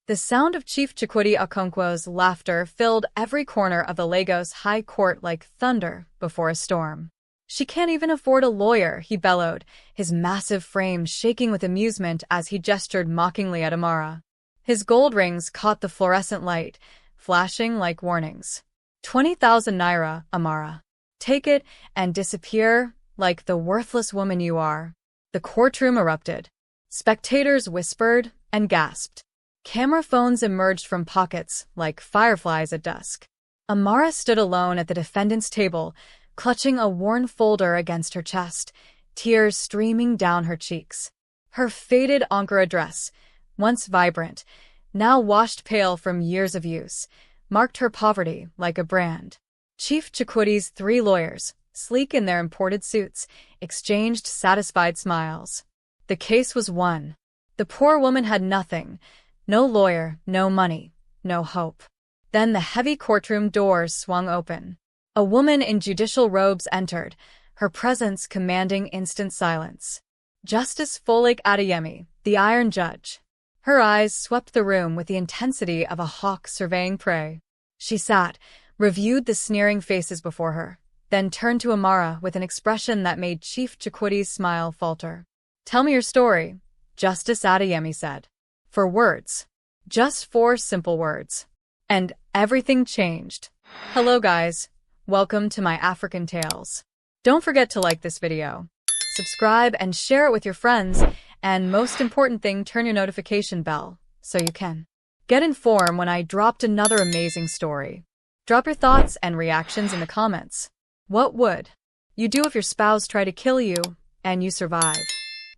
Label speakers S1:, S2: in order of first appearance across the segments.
S1: The sound of Chief Chukwudi Okonkwo's laughter filled every corner of the Lagos High Court like thunder before a storm. "She can't even afford a lawyer," he bellowed, his massive frame shaking with amusement as he gestured mockingly at Amara. His gold rings caught the fluorescent light, flashing like warnings. 20,000 naira, Amara. Take it and disappear like the worthless woman you are." The courtroom erupted. Spectators whispered and gasped. Camera phones emerged from pockets like fireflies at dusk. Amara stood alone at the defendant's table, clutching a worn folder against her chest, tears streaming down her cheeks. Her faded Ankara dress, once vibrant, now washed pale from years of use, marked her poverty like a brand. Chief Chukwidi's 3 lawyers, sleek in their imported suits, exchanged satisfied smiles. The case was won. The poor woman had nothing. No lawyer, no money, no hope. Then the heavy courtroom doors swung open. A woman in judicial robes entered, her presence commanding instant silence. Justice Folake Adeyemi, the Iron Judge. Her eyes swept the room with the intensity of a hawk surveying prey. She sat, reviewed the sneering faces before her, then turned to Amara with an expression that made Chief Chukwidi's smile falter. "Tell me your story," Justice Adeyemi said. 4 words. Just 4 simple words. And everything changed. Hello guys. Welcome to my African Tales. Don't forget to like this video, subscribe and share it with your friends, and most important thing, turn your notification bell so you can get informed when I dropped another amazing story. Drop your thoughts and reactions in the comments. What would you do if your spouse tried to kill you and you survive?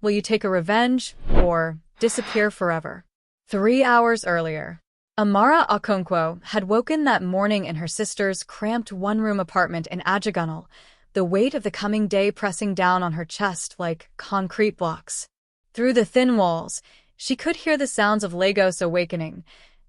S1: Will you take a revenge or disappear forever? 3 hours earlier, Amara Okonkwo had woken that morning in her sister's cramped one-room apartment in Ajagunle, the weight of the coming day pressing down on her chest like concrete blocks. Through the thin walls, she could hear the sounds of Lagos awakening,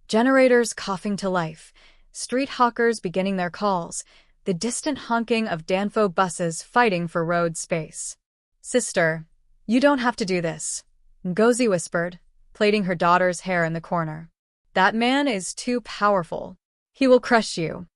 S1: generators coughing to life, street hawkers beginning their calls, the distant honking of Danfo buses fighting for road space. "Sister, you don't have to do this," Ngozi whispered, plaiting her daughter's hair in the corner. "That man is too powerful. He will crush you."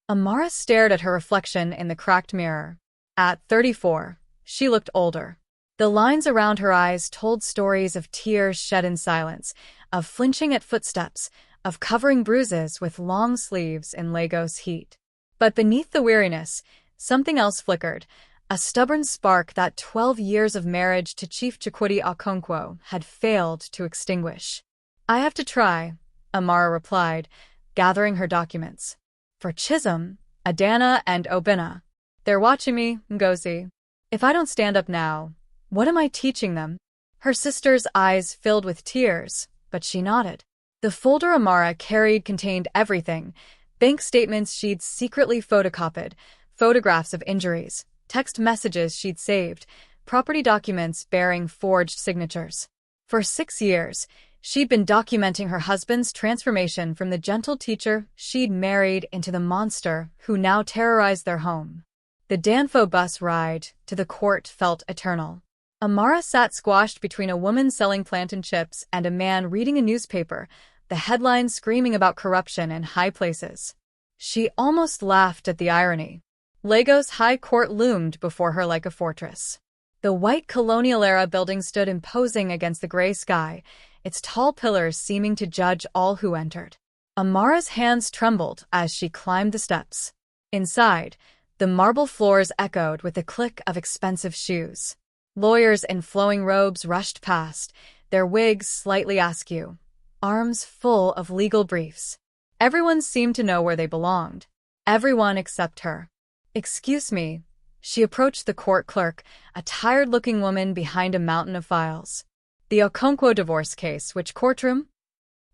S1: Amara stared at her reflection in the cracked mirror. At 34, she looked older. The lines around her eyes told stories of tears shed in silence, of flinching at footsteps, of covering bruises with long sleeves in Lagos heat. But beneath the weariness, something else flickered, a stubborn spark that 12 years of marriage to Chief Chukwudi Okonkwo had failed to extinguish. "I have to try," Amara replied, gathering her documents. "For Chisholm, Adana, and Obinna. They're watching me, Ngozi. If I don't stand up now, what am I teaching them?" Her sister's eyes filled with tears, but she nodded. The folder Amara carried contained everything: bank statements she'd secretly photocopied, photographs of injuries, text messages she'd saved, property documents bearing forged signatures. For 6 years, she'd been documenting her husband's transformation from the gentle teacher she'd married into the monster who now terrorized their home. The Danfo bus ride to the court felt eternal. Amara sat squashed between a woman selling plantain chips and a man reading a newspaper, the headlines screaming about corruption in high places. She almost laughed at the irony. Lagos High Court loomed before her like a fortress. The white colonial-era building stood imposing against the gray sky, its tall pillars seeming to judge all who entered. Amara's hands trembled as she climbed the steps. Inside, the marble floors echoed with the click of expensive shoes. Lawyers in flowing robes rushed past, their wigs slightly askew, arms full of legal briefs. Everyone seemed to know where they belonged. Everyone except her. "Excuse me." She approached the court clerk, a tired-looking woman behind a mountain of files. "The Okonkwo divorce case, which courtroom?"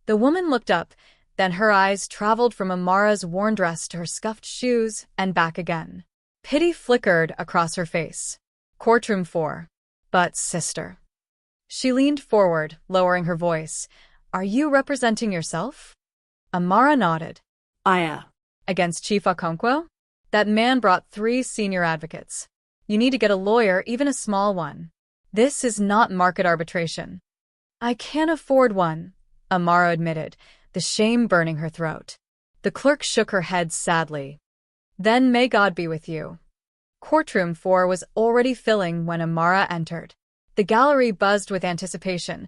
S1: The woman looked up, then her eyes traveled from Amara's worn dress to her scuffed shoes and back again. Pity flickered across her face. "Courtroom 4. But, sister." She leaned forward, lowering her voice. "Are you representing yourself?" Amara nodded.
S2: "Aya."
S1: "Against Chief Okonkwo?" "That man brought 3 senior advocates. You need to get a lawyer, even a small one. This is not market arbitration." "I can't afford one," Amara admitted, the shame burning her throat. The clerk shook her head sadly. Then may God be with you. Courtroom 4 was already filling when Amara entered. The gallery buzzed with anticipation.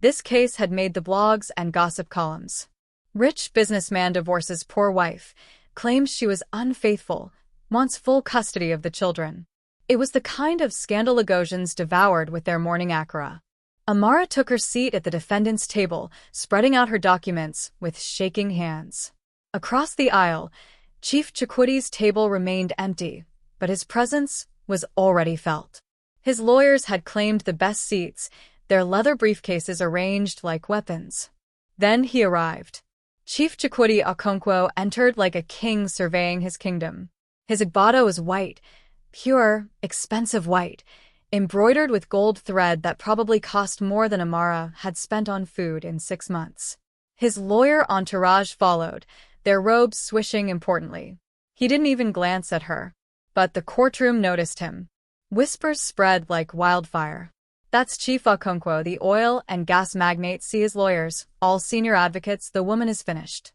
S1: This case had made the blogs and gossip columns. Rich businessman divorces poor wife, claims she was unfaithful, wants full custody of the children. It was the kind of scandal Lagosians devoured with their morning akara. Amara took her seat at the defendant's table, spreading out her documents with shaking hands. Across the aisle, Chief Chikwudi's table remained empty, but his presence was already felt. His lawyers had claimed the best seats, their leather briefcases arranged like weapons. Then he arrived. Chief Chikwudi Okonkwo entered like a king surveying his kingdom. His agbada was white, pure, expensive white, embroidered with gold thread that probably cost more than Amara had spent on food in 6 months. His lawyer entourage followed, their robes swishing importantly. He didn't even glance at her. But the courtroom noticed him. Whispers spread like wildfire. That's Chief Okonkwo, the oil and gas magnate. See his lawyers, all senior advocates. The woman is finished.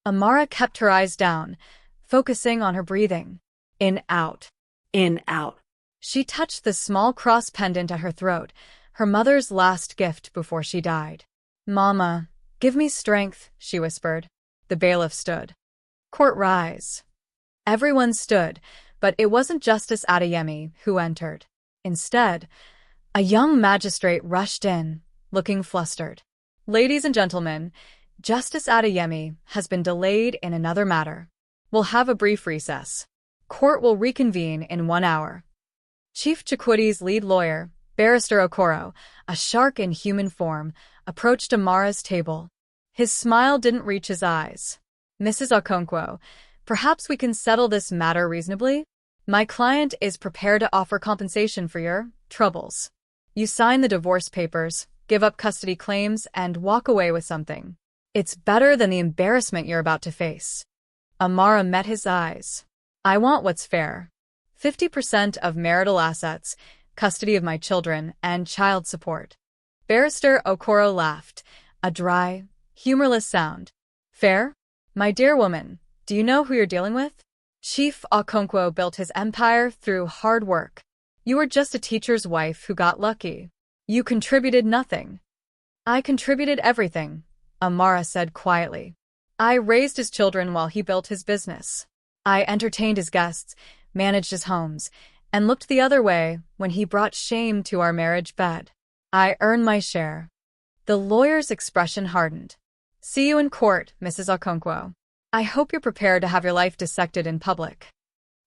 S1: Amara kept her eyes down, focusing on her breathing. In, out. In, out. She touched the small cross pendant at her throat, her mother's last gift before she died. Mama, give me strength, she whispered. The bailiff stood. Court rise. Everyone stood, but it wasn't Justice Adeyemi who entered. Instead, a young magistrate rushed in, looking flustered. Ladies and gentlemen, Justice Adeyemi has been delayed in another matter. We'll have a brief recess. Court will reconvene in 1 hour. Chief Chikwudi's lead lawyer, Barrister Okoro, a shark in human form, approached Amara's table. His smile didn't reach his eyes. Mrs. Okonkwo, perhaps we can settle this matter reasonably? My client is prepared to offer compensation for your troubles. You sign the divorce papers, give up custody claims, and walk away with something. It's better than the embarrassment you're about to face. Amara met his eyes. I want what's fair. 50% of marital assets, custody of my children, and child support. Barrister Okoro laughed, a dry, humorless sound. Fair? My dear woman, do you know who you're dealing with? Chief Okonkwo built his empire through hard work. You were just a teacher's wife who got lucky. You contributed nothing. I contributed everything, Amara said quietly. I raised his children while he built his business. I entertained his guests, managed his homes, and looked the other way when he brought shame to our marriage bed. I earned my share. The lawyer's expression hardened. See you in court, Mrs. Okonkwo. I hope you're prepared to have your life dissected in public.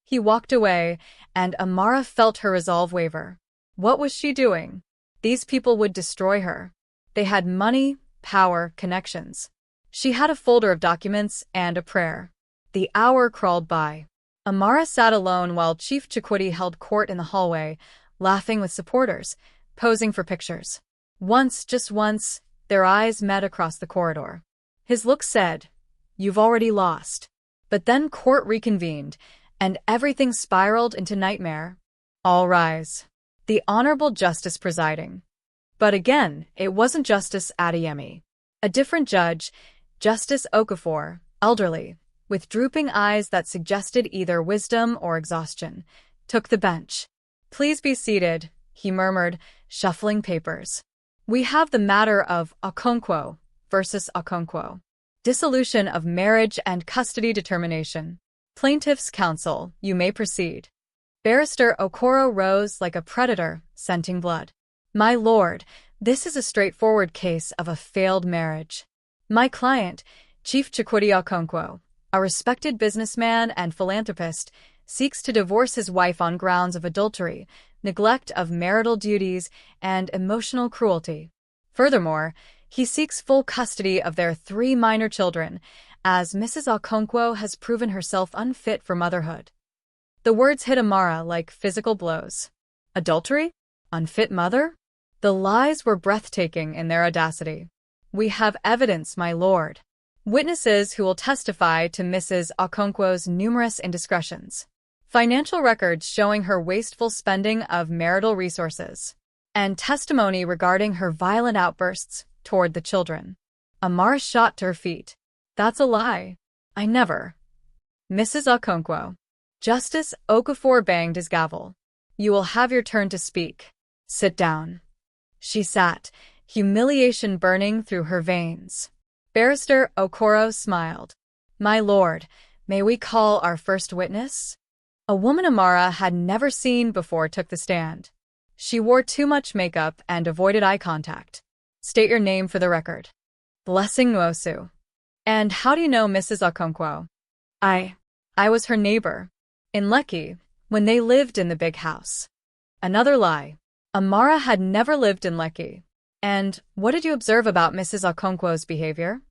S1: He walked away, and Amara felt her resolve waver. What was she doing? These people would destroy her. They had money, power, connections. She had a folder of documents and a prayer. The hour crawled by. Amara sat alone while Chief Chikwudi held court in the hallway, laughing with supporters, posing for pictures. Once, just once, their eyes met across the corridor. His look said, "You've already lost." But then court reconvened, and everything spiraled into nightmare. All rise. The Honorable Justice presiding. But again, it wasn't Justice Adeyemi. A different judge, Justice Okafor, elderly, with drooping eyes that suggested either wisdom or exhaustion, took the bench. Please be seated, he murmured, shuffling papers. We have the matter of Okonkwo versus Okonkwo. Dissolution of marriage and custody determination. Plaintiff's counsel, you may proceed. Barrister Okoro rose like a predator, scenting blood. My lord, this is a straightforward case of a failed marriage. My client, Chief Chikwudi Okonkwo, a respected businessman and philanthropist, seeks to divorce his wife on grounds of adultery, neglect of marital duties, and emotional cruelty. Furthermore, he seeks full custody of their 3 minor children, as Mrs. Okonkwo has proven herself unfit for motherhood. The words hit Amara like physical blows. Adultery? Unfit mother? The lies were breathtaking in their audacity. We have evidence, my lord. Witnesses who will testify to Mrs. Okonkwo's numerous indiscretions. Financial records showing her wasteful spending of marital resources. And testimony regarding her violent outbursts toward the children. Amara shot to her feet. That's a lie. I never. Mrs. Okonkwo. Justice Okafor banged his gavel. You will have your turn to speak. Sit down. She sat, humiliation burning through her veins. Barrister Okoro smiled. My lord, may we call our first witness? A woman Amara had never seen before took the stand. She wore too much makeup and avoided eye contact. State your name for the record. Blessing Nwosu. And how do you know Mrs. Okonkwo? I was her neighbor. In Lekki, when they lived in the big house. Another lie. Amara had never lived in Lekki. And what did you observe about Mrs. Okonkwo's behavior?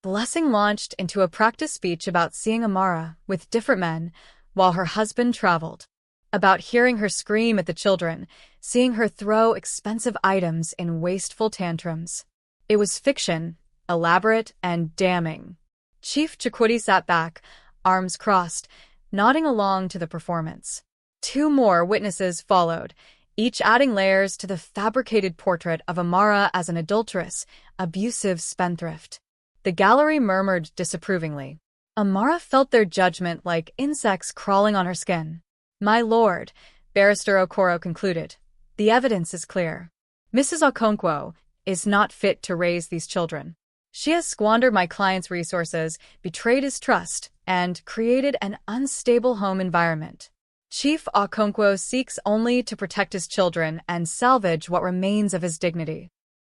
S1: Blessing launched into a practice speech about seeing Amara with different men while her husband traveled. About hearing her scream at the children, seeing her throw expensive items in wasteful tantrums. It was fiction, elaborate and damning. Chief Chikwudi sat back, arms crossed, nodding along to the performance. Two more witnesses followed, each adding layers to the fabricated portrait of Amara as an adulteress, abusive spendthrift. The gallery murmured disapprovingly. Amara felt their judgment like insects crawling on her skin. My lord, Barrister Okoro concluded, the evidence is clear. Mrs. Okonkwo is not fit to raise these children. She has squandered my client's resources, betrayed his trust, and created an unstable home environment. Chief Okonkwo seeks only to protect his children and salvage what remains of his dignity.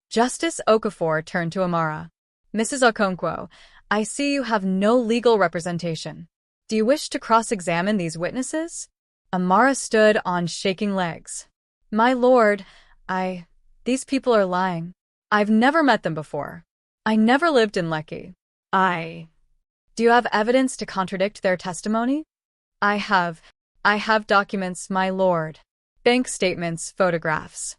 S1: Justice Okafor turned to Amara. Mrs. Okonkwo, I see you have no legal representation. Do you wish to cross-examine these witnesses? Amara stood on shaking legs. My lord, these people are lying. I've never met them before. I never lived in Lekki. Do you have evidence to contradict their testimony? I have documents, my lord. Bank statements, photographs.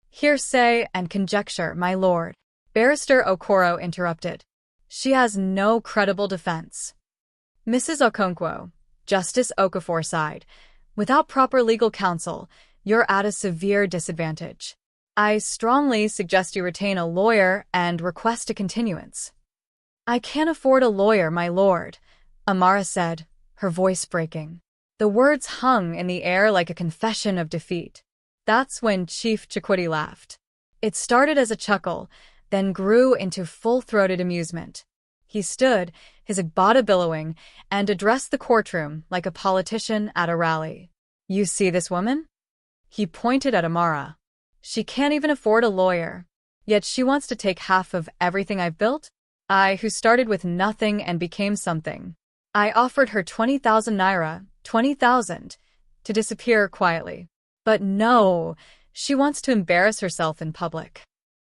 S1: Hearsay and conjecture, my lord. Barrister Okoro interrupted. She has no credible defense. Mrs. Okonkwo, Justice Okafor sighed. Without proper legal counsel, you're at a severe disadvantage. I strongly suggest you retain a lawyer and request a continuance. I can't afford a lawyer, my lord, Amara said, her voice breaking. The words hung in the air like a confession of defeat. That's when Chief Chikwudi laughed. It started as a chuckle, then grew into full-throated amusement. He stood, his agbada billowing, and addressed the courtroom like a politician at a rally. You see this woman? He pointed at Amara. She can't even afford a lawyer. Yet she wants to take half of everything I've built? I, who started with nothing and became something. I offered her 20,000 naira, 20,000, to disappear quietly. But no, she wants to embarrass herself in public.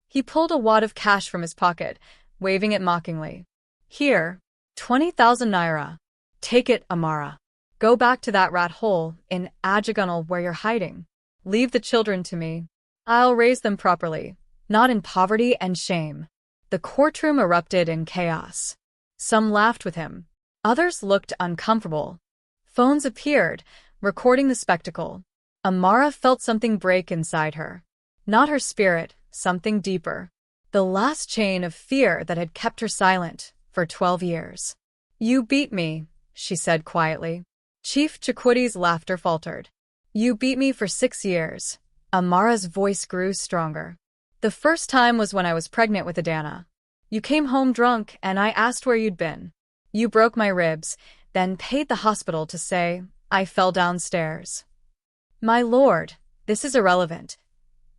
S1: He pulled a wad of cash from his pocket, waving it mockingly. Here, 20,000 naira. Take it, Amara. Go back to that rat hole in Ajagunal where you're hiding. Leave the children to me. I'll raise them properly, not in poverty and shame. The courtroom erupted in chaos. Some laughed with him. Others looked uncomfortable. Phones appeared, recording the spectacle. Amara felt something break inside her. Not her spirit, something deeper. The last chain of fear that had kept her silent for 12 years. You beat me, she said quietly. Chief Chikwidi's laughter faltered. You beat me for 6 years. Amara's voice grew stronger. The first time was when I was pregnant with Adana. You came home drunk and I asked where you'd been. You broke my ribs, then paid the hospital to say I fell downstairs. My lord, this is irrelevant.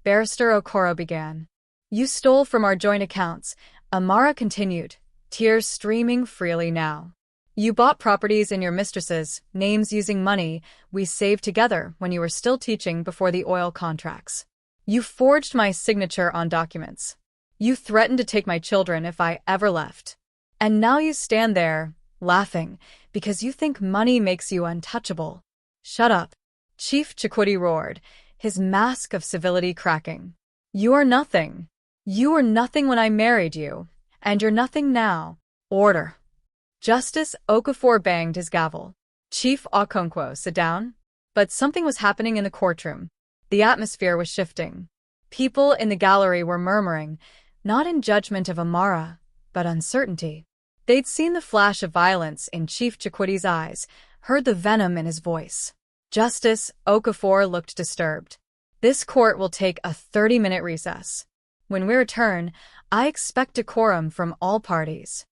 S1: Barrister Okoro began. You stole from our joint accounts, Amara continued, tears streaming freely now. You bought properties in your mistress's names using money we saved together when you were still teaching before the oil contracts. You forged my signature on documents. You threatened to take my children if I ever left. And now you stand there, laughing, because you think money makes you untouchable. Shut up. Chief Chikwudi roared, his mask of civility cracking. You are nothing. You were nothing when I married you, and you're nothing now. Order. Justice Okafor banged his gavel. Chief Okonkwo, sit down. But something was happening in the courtroom. The atmosphere was shifting. People in the gallery were murmuring, not in judgment of Amara, but uncertainty. They'd seen the flash of violence in Chief Chikwudi's eyes, heard the venom in his voice. Justice Okafor looked disturbed. This court will take a 30-minute recess. When we return, I expect decorum from all parties.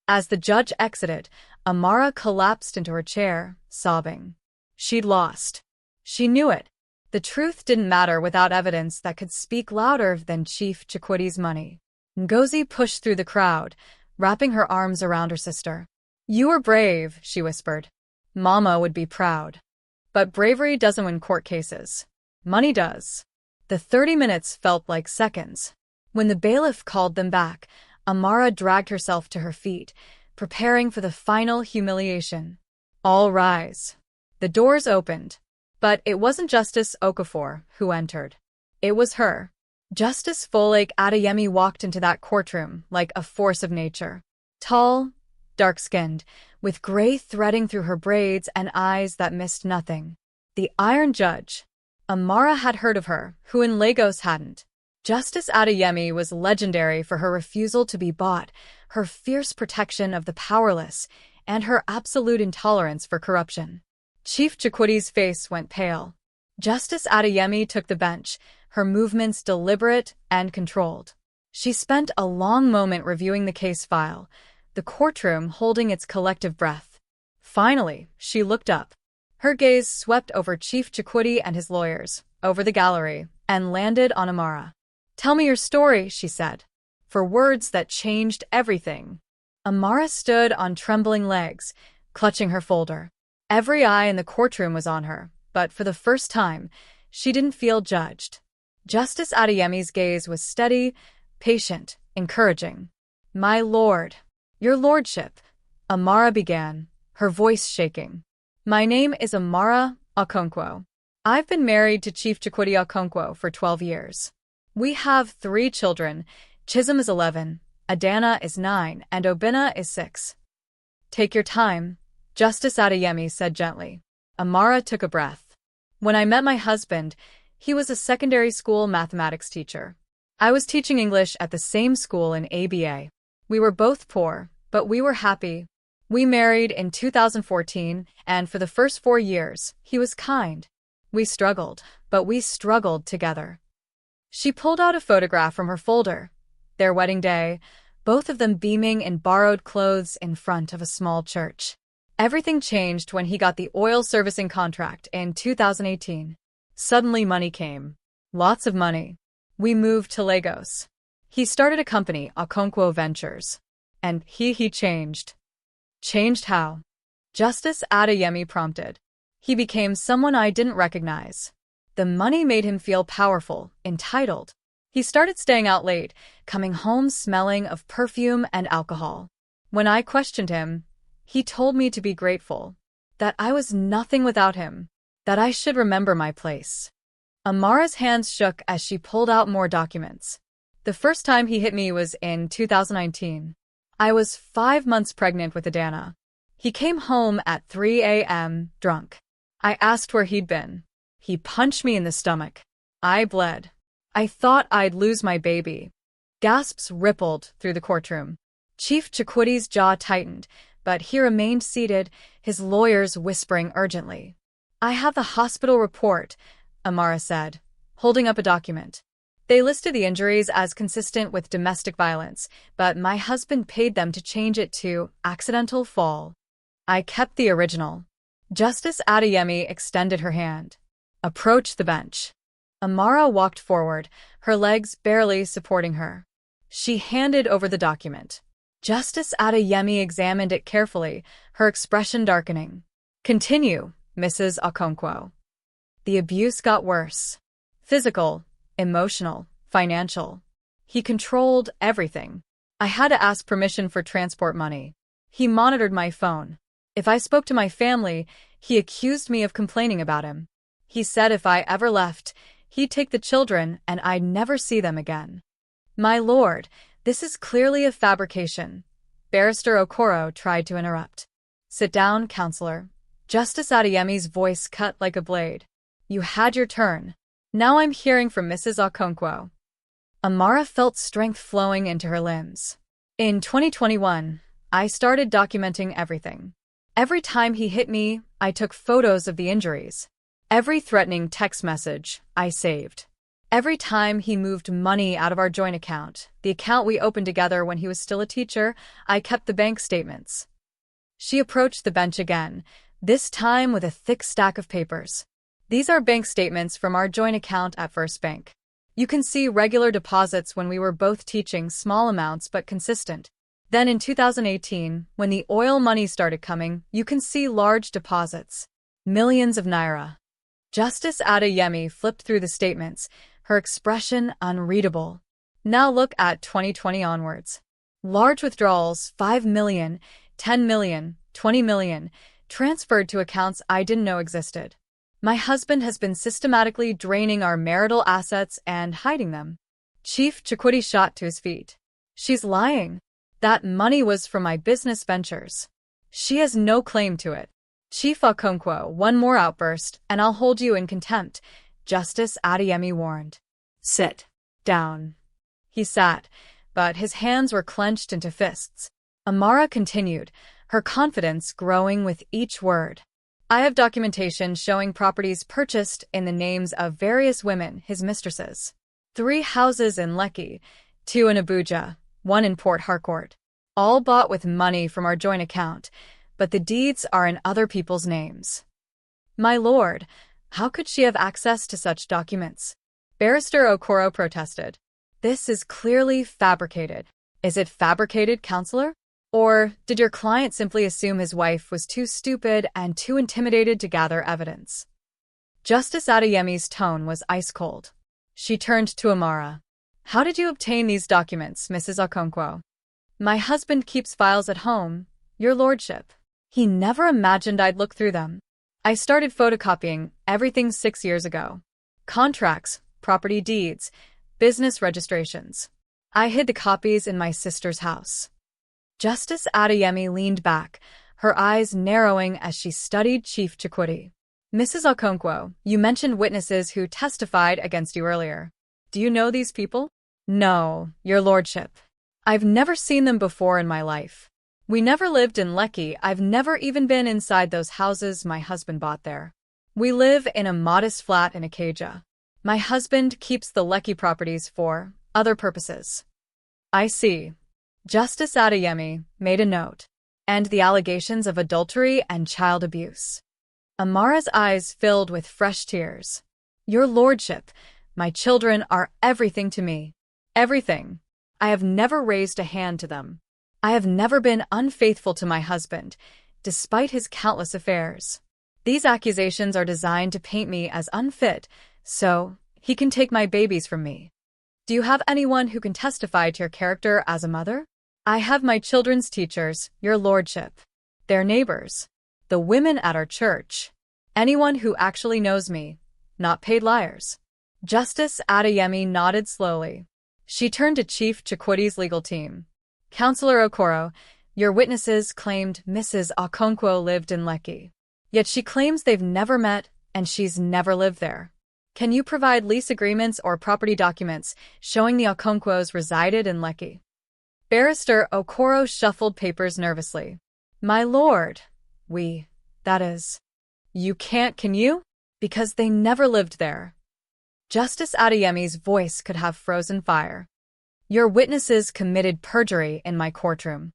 S1: As the judge exited, Amara collapsed into her chair, sobbing. She'd lost. She knew it. The truth didn't matter without evidence that could speak louder than Chief Chikwudi's money. Ngozi pushed through the crowd, wrapping her arms around her sister. "You were brave," she whispered. "Mama would be proud. But bravery doesn't win court cases. Money does." The 30 minutes felt like seconds. When the bailiff called them back, Amara dragged herself to her feet, preparing for the final humiliation. "All rise." The doors opened. But it wasn't Justice Okafor who entered. It was her. Justice Folake Adeyemi walked into that courtroom like a force of nature. Tall, dark-skinned, with gray threading through her braids and eyes that missed nothing. The Iron Judge. Amara had heard of her, who in Lagos hadn't. Justice Adeyemi was legendary for her refusal to be bought, her fierce protection of the powerless, and her absolute intolerance for corruption. Chief Chikwudi's face went pale. Justice Adeyemi took the bench, her movements deliberate and controlled. She spent a long moment reviewing the case file, the courtroom holding its collective breath. Finally, she looked up. Her gaze swept over Chief Chikwudi and his lawyers, over the gallery, and landed on Amara. "Tell me your story," she said, for words that changed everything. Amara stood on trembling legs, clutching her folder. Every eye in the courtroom was on her, but for the first time, she didn't feel judged. Justice Adeyemi's gaze was steady, patient, encouraging. "My lord, your lordship," Amara began, her voice shaking. "My name is Amara Okonkwo. I've been married to Chief Chikwudi Okonkwo for 12 years. We have 3 children. Chisholm is 11, Adana is 9, and Obinna is 6. "Take your time," Justice Adeyemi said gently. Amara took a breath. "When I met my husband, he was a secondary school mathematics teacher. I was teaching English at the same school in ABA. We were both poor, but we were happy. We married in 2014, and for the first 4 years, he was kind. We struggled, but we struggled together." She pulled out a photograph from her folder. Their wedding day, both of them beaming in borrowed clothes in front of a small church. Everything changed when he got the oil servicing contract in 2018. Suddenly money came. Lots of money. We moved to Lagos. He started a company, Okonkwo Ventures. And he changed. Changed how? Justice Adeyemi prompted. He became someone I didn't recognize. The money made him feel powerful, entitled. He started staying out late, coming home smelling of perfume and alcohol. When I questioned him, he told me to be grateful. That I was nothing without him. That I should remember my place. Amara's hands shook as she pulled out more documents. The first time he hit me was in 2019. I was 5 months pregnant with Adana. He came home at 3 a.m., drunk. I asked where he'd been. He punched me in the stomach. I bled. I thought I'd lose my baby. Gasps rippled through the courtroom. Chief Chikwudi's jaw tightened, but he remained seated, his lawyers whispering urgently. I have the hospital report, Amara said, holding up a document. They listed the injuries as consistent with domestic violence, but my husband paid them to change it to accidental fall. I kept the original. Justice Adeyemi extended her hand. Approach the bench. Amara walked forward, her legs barely supporting her. She handed over the document. Justice Adeyemi examined it carefully, her expression darkening. Continue, Mrs. Okonkwo. The abuse got worse. Physical, emotional, financial. He controlled everything. I had to ask permission for transport money. He monitored my phone. If I spoke to my family, he accused me of complaining about him. He said if I ever left, he'd take the children and I'd never see them again. My lord, this is clearly a fabrication. Barrister Okoro tried to interrupt. Sit down, counselor. Justice Adeyemi's voice cut like a blade. You had your turn. Now I'm hearing from Mrs. Okonkwo. Amara felt strength flowing into her limbs. In 2021, I started documenting everything. Every time he hit me, I took photos of the injuries. Every threatening text message, I saved. Every time he moved money out of our joint account, the account we opened together when he was still a teacher, I kept the bank statements. She approached the bench again, this time with a thick stack of papers. These are bank statements from our joint account at First Bank. You can see regular deposits when we were both teaching, small amounts but consistent. Then in 2018, when the oil money started coming, you can see large deposits. Millions of naira. Justice Adeyemi flipped through the statements, her expression unreadable. Now look at 2020 onwards. Large withdrawals, 5 million, 10 million, 20 million, transferred to accounts I didn't know existed. My husband has been systematically draining our marital assets and hiding them. Chief Chukwudi shot to his feet. She's lying. That money was from my business ventures. She has no claim to it. Chief Okonkwo, one more outburst, and I'll hold you in contempt, Justice Adeyemi warned. Sit down. He sat, but his hands were clenched into fists. Amara continued, her confidence growing with each word. I have documentation showing properties purchased in the names of various women, his mistresses. 3 houses in Lekki, 2 in Abuja, 1 in Port Harcourt. All bought with money from our joint account, but the deeds are in other people's names. My lord, how could she have access to such documents? Barrister Okoro protested. This is clearly fabricated. Is it fabricated, counselor? Or did your client simply assume his wife was too stupid and too intimidated to gather evidence? Justice Adeyemi's tone was ice-cold. She turned to Amara. How did you obtain these documents, Mrs. Okonkwo? My husband keeps files at home, your lordship. He never imagined I'd look through them. I started photocopying everything 6 years ago. Contracts, property deeds, business registrations. I hid the copies in my sister's house. Justice Adeyemi leaned back, her eyes narrowing as she studied Chief Chukwudi. Mrs. Okonkwo, you mentioned witnesses who testified against you earlier. Do you know these people? No, your lordship. I've never seen them before in my life. We never lived in Lekki. I've never even been inside those houses my husband bought there. We live in a modest flat in Ikeja. My husband keeps the Lekki properties for other purposes. I see. Justice Adeyemi made a note. And the allegations of adultery and child abuse. Amara's eyes filled with fresh tears. Your lordship, my children are everything to me. Everything. I have never raised a hand to them. I have never been unfaithful to my husband, despite his countless affairs. These accusations are designed to paint me as unfit, so he can take my babies from me. Do you have anyone who can testify to your character as a mother? I have my children's teachers, your lordship. Their neighbors. The women at our church. Anyone who actually knows me, not paid liars. Justice Adeyemi nodded slowly. She turned to Chief Chukwidi's legal team. Counselor Okoro, your witnesses claimed Mrs. Okonkwo lived in Lekki. Yet she claims they've never met and she's never lived there. Can you provide lease agreements or property documents showing the Okonkwos resided in Lekki? Barrister Okoro shuffled papers nervously. My lord, that is. You can't, can you? Because they never lived there. Justice Adeyemi's voice could have frozen fire. Your witnesses committed perjury in my courtroom.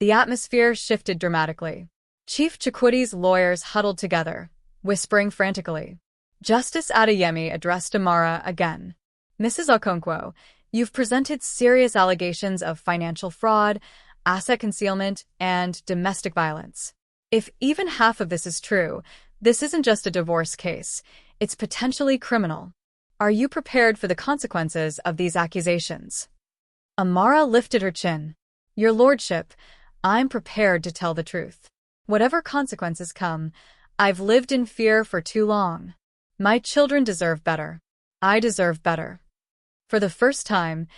S1: The atmosphere shifted dramatically. Chief Chukwidi's lawyers huddled together, whispering frantically. Justice Adeyemi addressed Amara again. Mrs. Okonkwo, you've presented serious allegations of financial fraud, asset concealment, and domestic violence. If even half of this is true, this isn't just a divorce case. It's potentially criminal. Are you prepared for the consequences of these accusations? Amara lifted her chin. Your lordship, I'm prepared to tell the truth. Whatever consequences come, I've lived in fear for too long. My children deserve better. I deserve better. For the first time,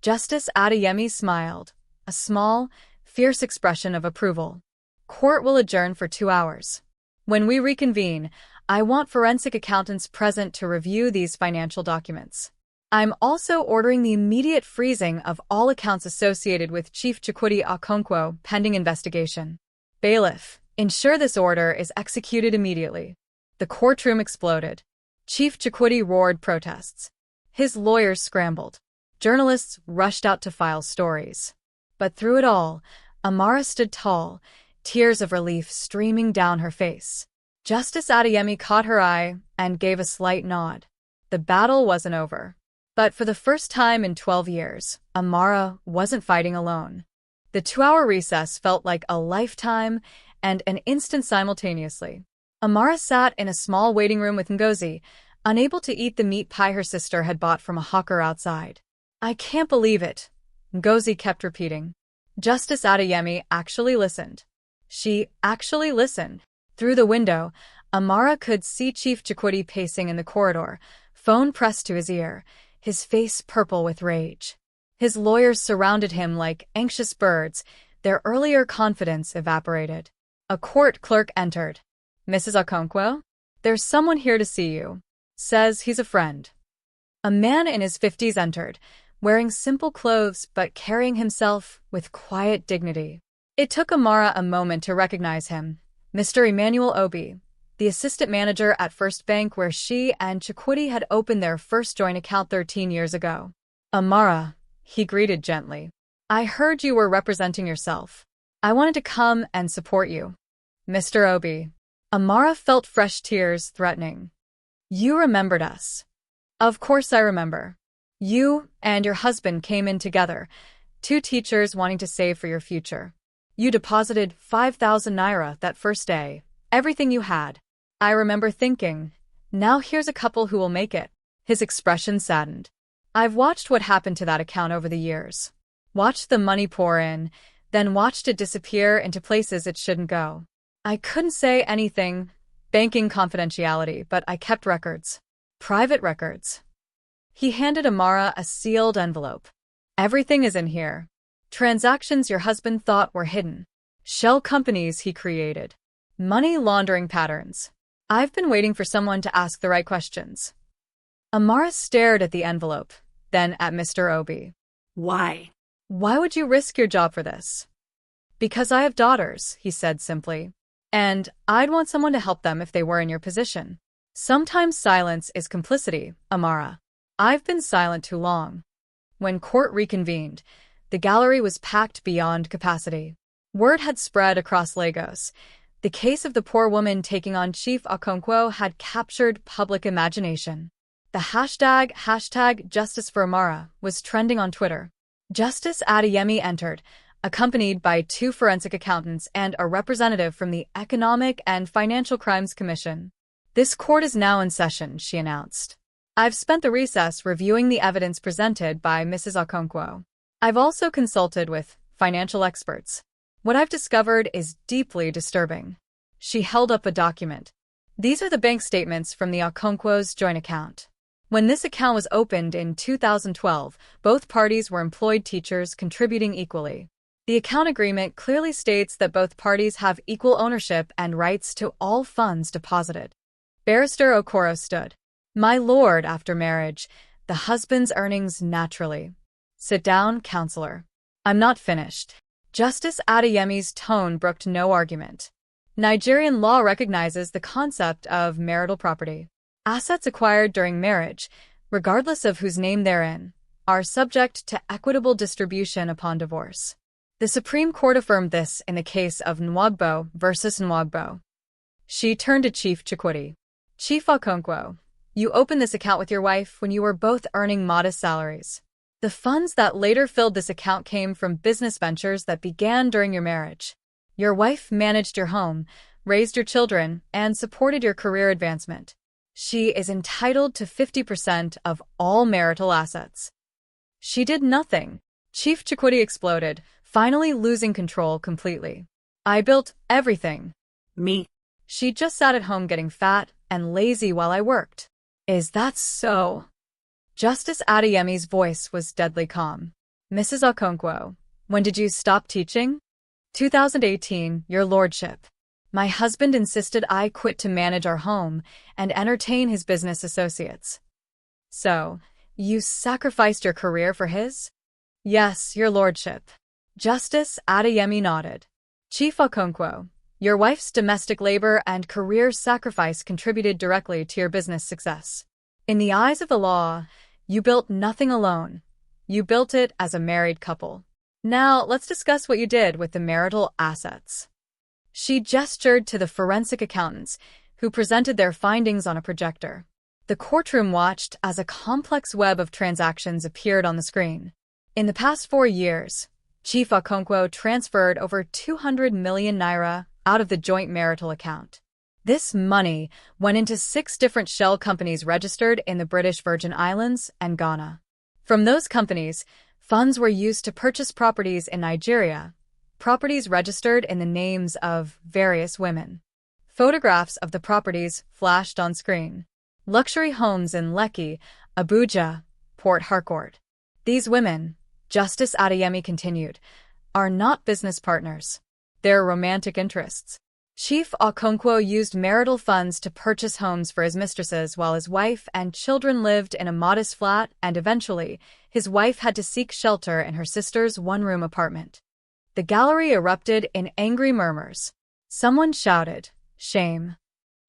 S1: Justice Adeyemi smiled, a small, fierce expression of approval. Court will adjourn for 2 hours. When we reconvene, I want forensic accountants present to review these financial documents. I'm also ordering the immediate freezing of all accounts associated with Chief Chukwudi Okonkwo pending investigation. Bailiff, ensure this order is executed immediately. The courtroom exploded. Chief Chukwudi roared protests. His lawyers scrambled. Journalists rushed out to file stories. But through it all, Amara stood tall, tears of relief streaming down her face. Justice Adeyemi caught her eye and gave a slight nod. The battle wasn't over. But for the first time in 12 years, Amara wasn't fighting alone. The 2-hour recess felt like a lifetime and an instant simultaneously. Amara sat in a small waiting room with Ngozi, unable to eat the meat pie her sister had bought from a hawker outside. I can't believe it, Ngozi kept repeating. Justice Adeyemi actually listened. She actually listened. Through the window, Amara could see Chief Chukwudi pacing in the corridor, phone pressed to his ear, his face purple with rage. His lawyers surrounded him like anxious birds, their earlier confidence evaporated. A court clerk entered. Mrs. Okonkwo? There's someone here to see you. Says he's a friend. A man in his 50s entered, wearing simple clothes but carrying himself with quiet dignity. It took Amara a moment to recognize him. Mr. Emmanuel Obi, the assistant manager at First Bank where she and Chukwudi had opened their first joint account 13 years ago. Amara, he greeted gently. I heard you were representing yourself. I wanted to come and support you. Mr. Obi. Amara felt fresh tears threatening. You remembered us. Of course I remember. You and your husband came in together, 2 teachers wanting to save for your future. You deposited 5,000 naira that first day, everything you had. I remember thinking, now here's a couple who will make it. His expression saddened. I've watched what happened to that account over the years. Watched the money pour in, then watched it disappear into places it shouldn't go. I couldn't say anything, banking confidentiality, but I kept records. Private records. He handed Amara a sealed envelope. Everything is in here. Transactions your husband thought were hidden. Shell companies he created. Money laundering patterns. I've been waiting for someone to ask the right questions. Amara stared at the envelope, then at Mr. Obi. Why? Why would you risk your job for this? Because I have daughters, he said simply. And I'd want someone to help them if they were in your position. Sometimes silence is complicity, Amara. I've been silent too long. When court reconvened, the gallery was packed beyond capacity. Word had spread across Lagos. The case of the poor woman taking on Chief Okonkwo had captured public imagination. The hashtag Justice for Amara was trending on Twitter. Justice Adeyemi entered, accompanied by 2 forensic accountants and a representative from the Economic and Financial Crimes Commission. This court is now in session, she announced. I've spent the recess reviewing the evidence presented by Mrs. Okonkwo. I've also consulted with financial experts. What I've discovered is deeply disturbing. She held up a document. These are the bank statements from the Okonkwo's joint account. When this account was opened in 2012, both parties were employed teachers contributing equally. The account agreement clearly states that both parties have equal ownership and rights to all funds deposited. Barrister Okoro stood. My lord, after marriage, the husband's earnings naturally. Sit down, counselor. I'm not finished. Justice Adeyemi's tone brooked no argument. Nigerian law recognizes the concept of marital property. Assets acquired during marriage, regardless of whose name they're in, are subject to equitable distribution upon divorce. The Supreme Court affirmed this in the case of Nwagbo versus Nwagbo. She turned to Chief Chukwudi. Chief Okonkwo, you opened this account with your wife when you were both earning modest salaries. The funds that later filled this account came from business ventures that began during your marriage. Your wife managed your home, raised your children, and supported your career advancement. She is entitled to 50% of all marital assets. She did nothing. Chief Chukwudi exploded, finally losing control completely. I built everything. Me. She just sat at home getting fat and lazy while I worked. Is that so? Justice Adeyemi's voice was deadly calm. Mrs. Okonkwo, when did you stop teaching? 2018, your lordship. My husband insisted I quit to manage our home and entertain his business associates. So, You sacrificed your career for his? Yes, your lordship. Justice Adeyemi nodded. Chief Okonkwo, your wife's domestic labor and career sacrifice contributed directly to your business success. In the eyes of the law, you built nothing alone. You built it as a married couple. Now, let's discuss what you did with the marital assets. She gestured to the forensic accountants, who presented their findings on a projector. The courtroom watched as a complex web of transactions appeared on the screen. In the past 4 years, Chief Okonkwo transferred over 200 million naira out of the joint marital account. This money went into 6 different shell companies registered in the British Virgin Islands and Ghana. From those companies, funds were used to purchase properties in Nigeria, properties registered in the names of various women. Photographs of the properties flashed on screen. Luxury homes in Lekki, Abuja, Port Harcourt. These women, Justice Adeyemi continued, are not business partners. They're romantic interests. Chief Okonkwo used marital funds to purchase homes for his mistresses while his wife and children lived in a modest flat, and eventually, his wife had to seek shelter in her sister's one-room apartment. The gallery erupted in angry murmurs. Someone shouted, "Shame."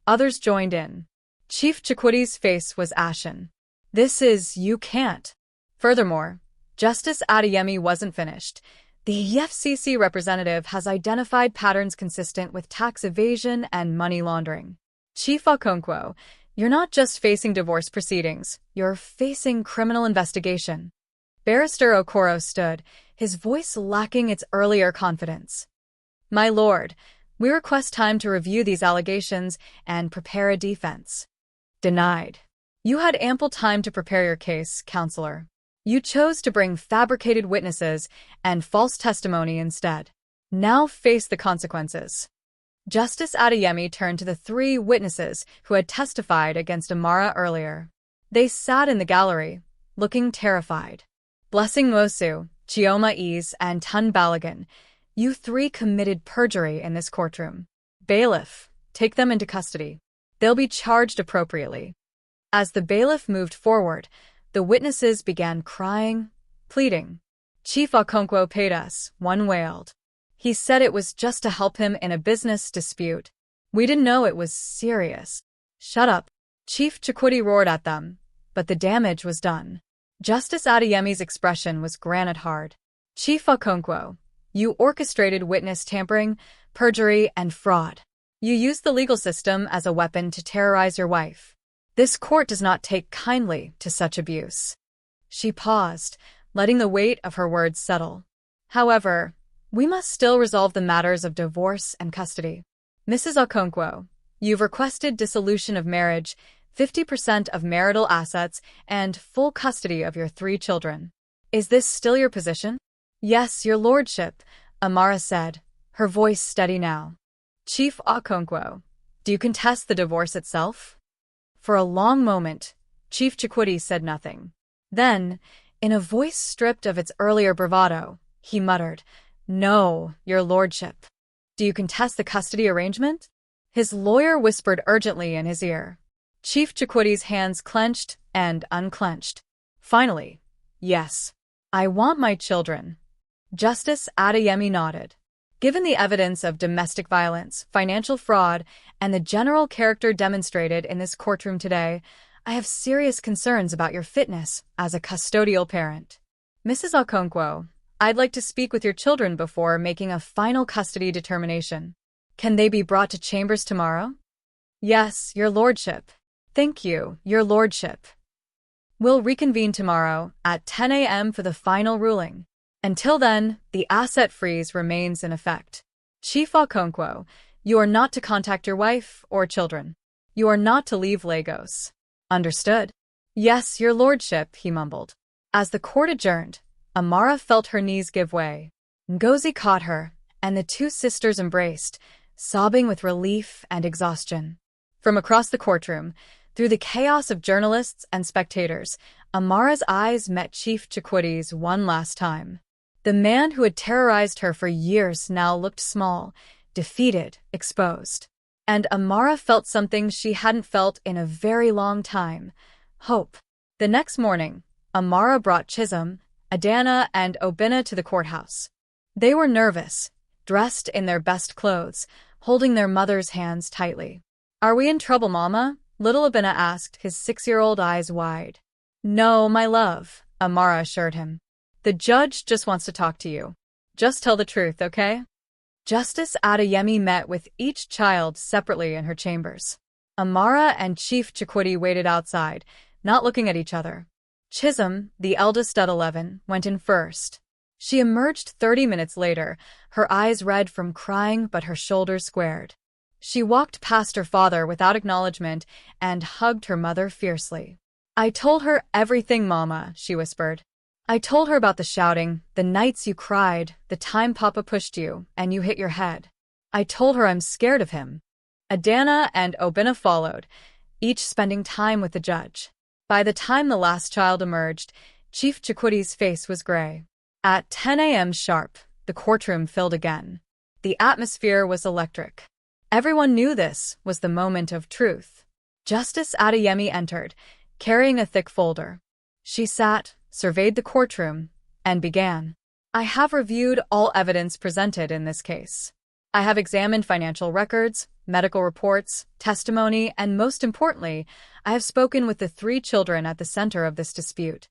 S1: Others joined in. Chief Chikwudi's face was ashen. You can't. Furthermore, Justice Adeyemi wasn't finished. The EFCC representative has identified patterns consistent with tax evasion and money laundering. Chief Okonkwo, you're not just facing divorce proceedings, you're facing criminal investigation. Barrister Okoro stood, his voice lacking its earlier confidence. My lord, we request time to review these allegations and prepare a defense. Denied. You had ample time to prepare your case, counselor. You chose to bring fabricated witnesses and false testimony instead. Now face the consequences. Justice Adeyemi turned to the 3 witnesses who had testified against Amara earlier. They sat in the gallery, looking terrified. Blessing Mosu, Chioma Ease, and Tun Balagan, you 3 committed perjury in this courtroom. Bailiff, take them into custody. They'll be charged appropriately. As the bailiff moved forward, the witnesses began crying, pleading. Chief Okonkwo paid us, one wailed. He said it was just to help him in a business dispute. We didn't know it was serious. Shut up. Chief Chikwudi roared at them, but the damage was done. Justice Adeyemi's expression was granite hard. Chief Okonkwo, you orchestrated witness tampering, perjury, and fraud. You used the legal system as a weapon to terrorize your wife. This court does not take kindly to such abuse. She paused, letting the weight of her words settle. However, we must still resolve the matters of divorce and custody. Mrs. Okonkwo, you've requested dissolution of marriage, 50% of marital assets, and full custody of your 3 children. Is this still your position? Yes, your lordship, Amara said, her voice steady now. Chief Okonkwo, do you contest the divorce itself? For a long moment, Chief Chikwudi said nothing. Then, in a voice stripped of its earlier bravado, he muttered, No, your lordship. Do you contest the custody arrangement? His lawyer whispered urgently in his ear. Chief Chikwudi's hands clenched and unclenched. Finally, yes. I want my children. Justice Adeyemi nodded. Given the evidence of domestic violence, financial fraud, and the general character demonstrated in this courtroom today, I have serious concerns about your fitness as a custodial parent. Mrs. Okonkwo, I'd like to speak with your children before making a final custody determination. Can they be brought to chambers tomorrow? Yes, your lordship. Thank you, your lordship. We'll reconvene tomorrow at 10 a.m. for the final ruling. Until then, the asset freeze remains in effect. Chief Okonkwo, you are not to contact your wife or children. You are not to leave Lagos. Understood? Yes, your lordship, he mumbled. As the court adjourned, Amara felt her knees give way. Ngozi caught her, and the 2 sisters embraced, sobbing with relief and exhaustion. From across the courtroom, through the chaos of journalists and spectators, Amara's eyes met Chief Chikwudi's one last time. The man who had terrorized her for years now looked small, defeated, exposed. And Amara felt something she hadn't felt in a very long time: hope. The next morning, Amara brought Chisholm, Adana, and Obinna to the courthouse. They were nervous, dressed in their best clothes, holding their mother's hands tightly. "Are we in trouble, Mama?" little Obinna asked, his 6-year-old eyes wide. "No, my love," Amara assured him. "The judge just wants to talk to you. Just tell the truth, okay?" Justice Adeyemi met with each child separately in her chambers. Amara and Chief Chukwudi waited outside, not looking at each other. Chisholm, the eldest at 11, went in first. She emerged 30 minutes later, her eyes red from crying but her shoulders squared. She walked past her father without acknowledgement and hugged her mother fiercely. "I told her everything, Mama," she whispered. "I told her about the shouting, the nights you cried, the time Papa pushed you, and you hit your head. I told her I'm scared of him." Adana and Obinna followed, each spending time with the judge. By the time the last child emerged, Chief Chukwidi's face was gray. At 10 a.m. sharp, the courtroom filled again. The atmosphere was electric. Everyone knew this was the moment of truth. Justice Adeyemi entered, carrying a thick folder. She sat, surveyed the courtroom, and began. "I have reviewed all evidence presented in this case. I have examined financial records, medical reports, testimony, and most importantly, I have spoken with the 3 children at the center of this dispute."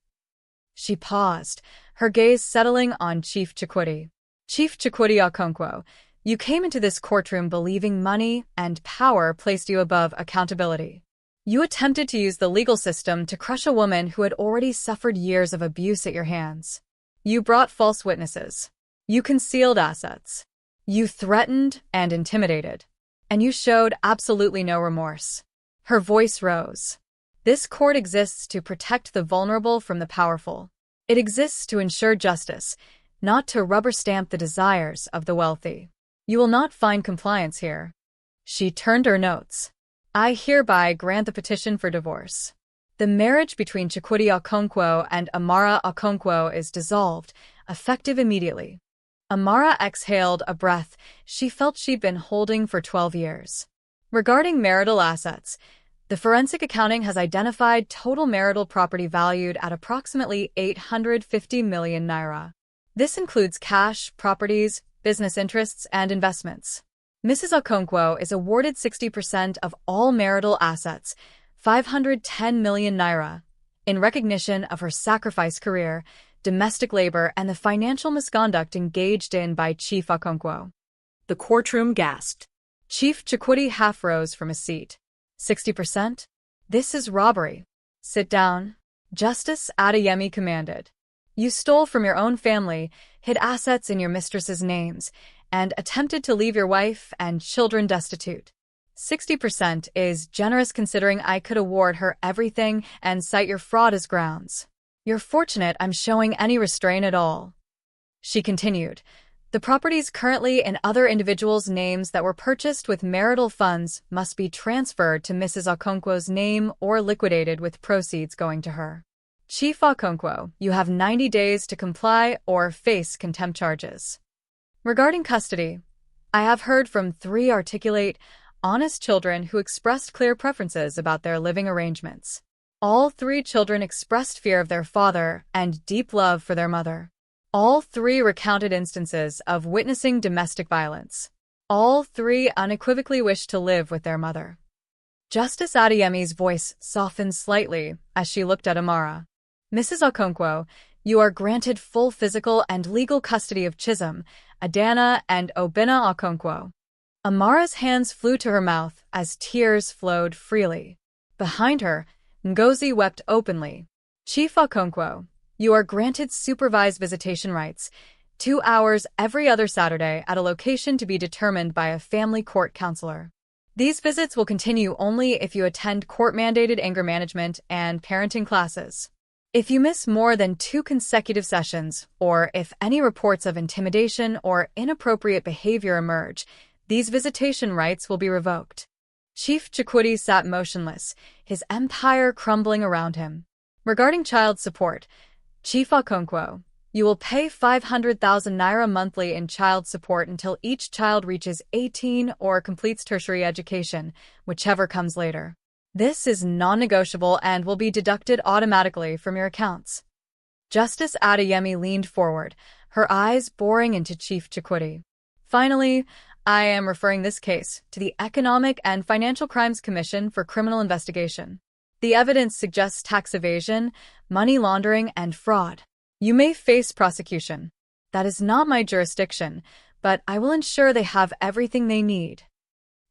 S1: She paused, her gaze settling on Chief Chukwudi. "Chief Chukwudi Okonkwo, you came into this courtroom believing money and power placed you above accountability. You attempted to use the legal system to crush a woman who had already suffered years of abuse at your hands. You brought false witnesses. You concealed assets. You threatened and intimidated. And you showed absolutely no remorse." Her voice rose. "This court exists to protect the vulnerable from the powerful. It exists to ensure justice, not to rubber stamp the desires of the wealthy. You will not find compliance here." She turned her notes. "I hereby grant the petition for divorce. The marriage between Chukwudi Okonkwo and Amara Okonkwo is dissolved, effective immediately." Amara exhaled a breath she felt she'd been holding for 12 years. Regarding marital assets, the forensic accounting has identified total marital property valued at approximately 850 million naira. This includes cash, properties, business interests, and investments. Mrs. Okonkwo is awarded 60% of all marital assets, 510 million naira, in recognition of her sacrifice career, domestic labor, and the financial misconduct engaged in by Chief Okonkwo. The courtroom gasped. Chief Chukwudi half rose from his seat. 60%? This is robbery. Sit down. Justice Adeyemi commanded. You stole from your own family, hid assets in your mistress's names, and attempted to leave your wife and children destitute. 60% is generous considering I could award her everything and cite your fraud as grounds. You're fortunate I'm showing any restraint at all." She continued, "The properties currently in other individuals' names that were purchased with marital funds must be transferred to Mrs. Okonkwo's name or liquidated with proceeds going to her. Chief Okonkwo, you have 90 days to comply or face contempt charges. Regarding custody, I have heard from 3 articulate, honest children who expressed clear preferences about their living arrangements. All 3 children expressed fear of their father and deep love for their mother. All 3 recounted instances of witnessing domestic violence. All 3 unequivocally wished to live with their mother." Justice Adeyemi's voice softened slightly as she looked at Amara. "Mrs. Okonkwo, you are granted full physical and legal custody of Chisholm, Adana, and Obinna Okonkwo." Amara's hands flew to her mouth as tears flowed freely. Behind her, Ngozi wept openly. "Chief Okonkwo, you are granted supervised visitation rights, 2 hours every other Saturday at a location to be determined by a family court counselor. These visits will continue only if you attend court-mandated anger management and parenting classes. If you miss more than 2 consecutive sessions, or if any reports of intimidation or inappropriate behavior emerge, these visitation rights will be revoked." Chief Chukwudi sat motionless, his empire crumbling around him. Regarding child support, Chief Okonkwo, you will pay 500,000 naira monthly in child support until each child reaches 18 or completes tertiary education, whichever comes later. This is non-negotiable and will be deducted automatically from your accounts. Justice Adeyemi leaned forward, her eyes boring into Chief Chikwudi. Finally, I am referring this case to the Economic and Financial Crimes Commission for criminal investigation. The evidence suggests tax evasion, money laundering, and fraud. You may face prosecution. That is not my jurisdiction, but I will ensure they have everything they need.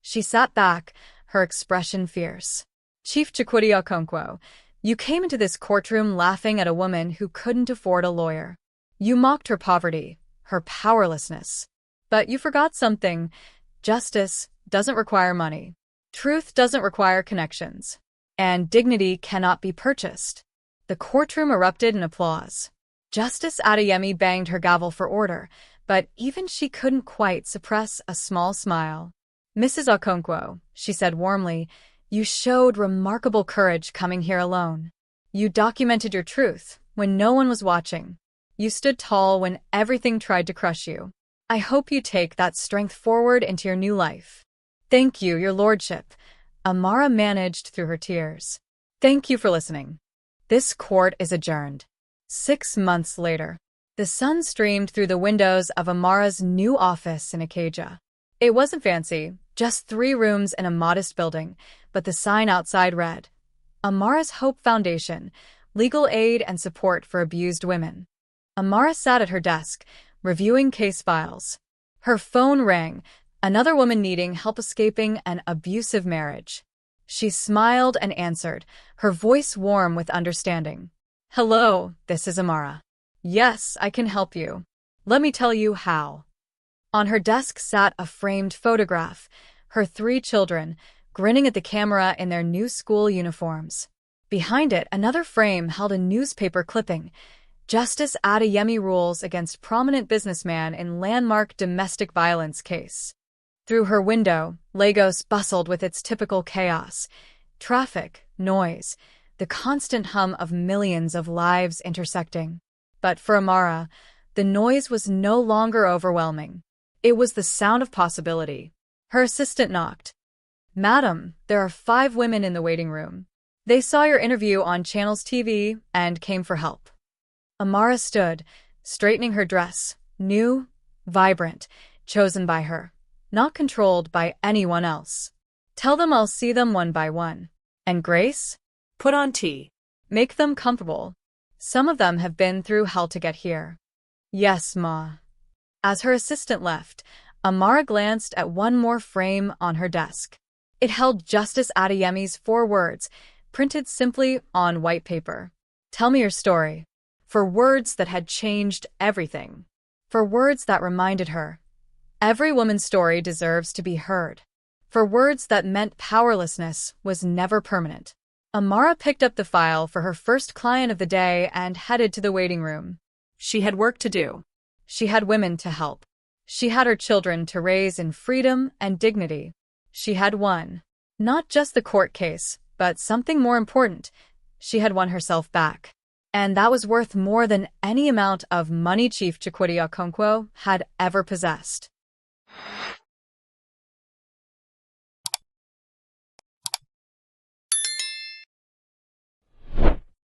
S1: She sat back, her expression fierce. Chief Chikwudi Okonkwo, you came into this courtroom laughing at a woman who couldn't afford a lawyer. You mocked her poverty, her powerlessness. But you forgot something. Justice doesn't require money. Truth doesn't require connections. And dignity cannot be purchased. The courtroom erupted in applause. Justice Adeyemi banged her gavel for order, but even she couldn't quite suppress a small smile. Mrs. Okonkwo, she said warmly, you showed remarkable courage coming here alone. You documented your truth when no one was watching. You stood tall when everything tried to crush you. I hope you take that strength forward into your new life. Thank you, Your Lordship. Amara managed through her tears. Thank you for listening. This court is adjourned. 6 months later, the sun streamed through the windows of Amara's new office in Ikeja. It wasn't fancy, just 3 rooms in a modest building, but the sign outside read, Amara's Hope Foundation, legal aid and support for abused women. Amara sat at her desk, reviewing case files. Her phone rang, another woman needing help escaping an abusive marriage. She smiled and answered, her voice warm with understanding. Hello, this is Amara. Yes, I can help you. Let me tell you how. On her desk sat a framed photograph, her 3 children, grinning at the camera in their new school uniforms. Behind it, another frame held a newspaper clipping. Justice Adeyemi rules against prominent businessman in landmark domestic violence case. Through her window, Lagos bustled with its typical chaos. Traffic, noise, the constant hum of millions of lives intersecting. But for Amara, the noise was no longer overwhelming. It was the sound of possibility. Her assistant knocked. Madam, there are 5 women in the waiting room. They saw your interview on Channels TV and came for help. Amara stood, straightening her dress, new, vibrant, chosen by her, not controlled by anyone else. Tell them I'll see them one by one. And Grace? Put on tea. Make them comfortable. Some of them have been through hell to get here. Yes, Ma. As her assistant left, Amara glanced at one more frame on her desk. It held Justice Adeyemi's 4 words, printed simply on white paper. Tell me your story. For words that had changed everything. For words that reminded her. Every woman's story deserves to be heard. For words that meant powerlessness was never permanent. Amara picked up the file for her first client of the day and headed to the waiting room. She had work to do. She had women to help. She had her children to raise in freedom and dignity. She had won. Not just the court case, but something more important. She had won herself back. And that was worth more than any amount of money Chief Chikwudi Okonkwo had ever possessed.